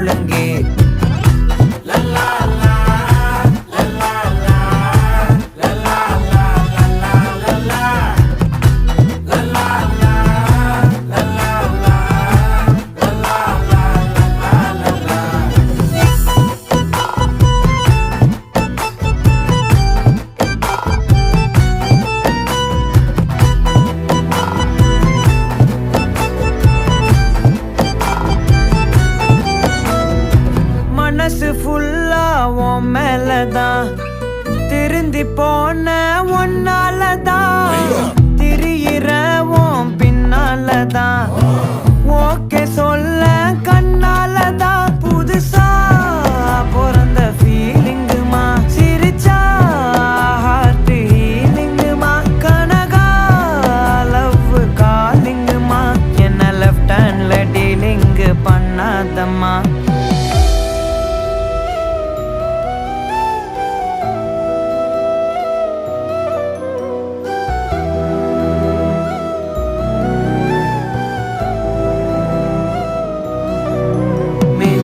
ஒழுங்கே. மனசு ஃபுல்லா உன் மேலதான், திருந்தி போன ஒன்னாலதான், திரியிற உன் பின்னாலதான், ஓகே சொல்ல கண்ணாலதான். புதுசா பிறந்த ஃபீலிங்குமா, சிரிச்சா ஹார்ட் ஹீலிங்குமா, கனகா லவ் காலிங்குமா, என்ன லெஃப்ட் ஹேண்ட்ல டீலிங் பண்ணாதம்மா.